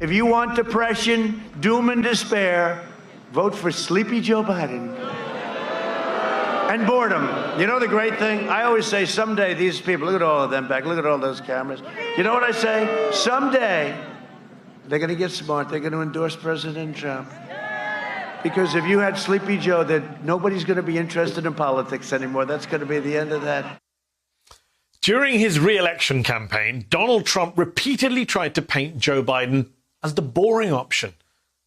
If you want depression, doom, and despair, vote for Sleepy Joe Biden. And boredom. You know the great thing? I always say someday these people, look at all of them back, look at all those cameras. You know what I say? Someday they're going to get smart. They're going to endorse President Trump. Because if you had Sleepy Joe, then nobody's going to be interested in politics anymore. That's going to be the end of that. During his re-election campaign, Donald Trump repeatedly tried to paint Joe Biden as the boring option.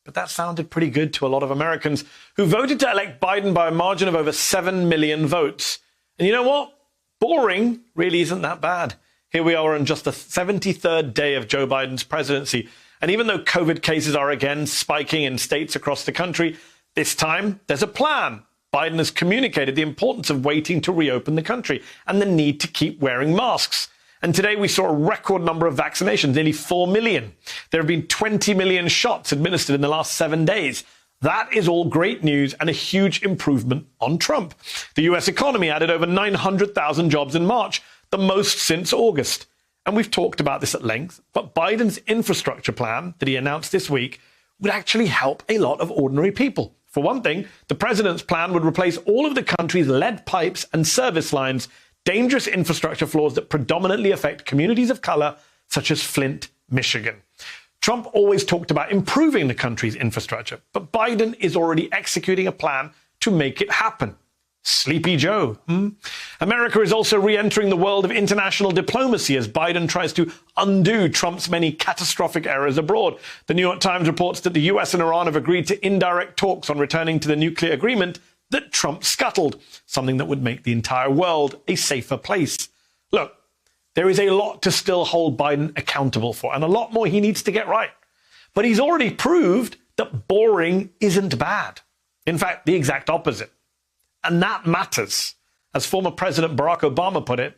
But that sounded pretty good to a lot of Americans who voted to elect Biden by a margin of over 7 million votes. And you know what? Boring really isn't that bad. Here we are on just the 73rd day of Joe Biden's presidency. And even though COVID cases are again spiking in states across the country, this time there's a plan. Biden has communicated the importance of waiting to reopen the country and the need to keep wearing masks. And today we saw a record number of vaccinations, nearly 4 million. There have been 20 million shots administered in the last 7 days. That is all great news and a huge improvement on Trump. The US economy added over 900,000 jobs in March, the most since August. And we've talked about this at length, but Biden's infrastructure plan that he announced this week would actually help a lot of ordinary people. For one thing, the president's plan would replace all of the country's lead pipes and service lines, dangerous infrastructure flaws that predominantly affect communities of color, such as Flint, Michigan. Trump always talked about improving the country's infrastructure, but Biden is already executing a plan to make it happen. Sleepy Joe. America is also re-entering the world of international diplomacy as Biden tries to undo Trump's many catastrophic errors abroad. The New York Times reports that the US and Iran have agreed to indirect talks on returning to the nuclear agreement that Trump scuttled, something that would make the entire world a safer place. Look, there is a lot to still hold Biden accountable for, and a lot more he needs to get right. But he's already proved that boring isn't bad. In fact, the exact opposite. And that matters. As former President Barack Obama put it,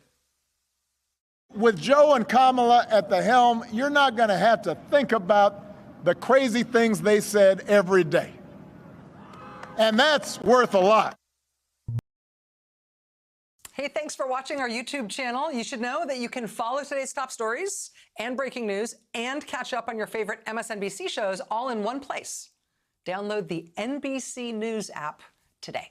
with Joe and Kamala at the helm, you're not going to have to think about the crazy things they said every day. And that's worth a lot. Hey, thanks for watching our YouTube channel. You should know that you can follow today's top stories and breaking news and catch up on your favorite MSNBC shows all in one place. Download the NBC News app today.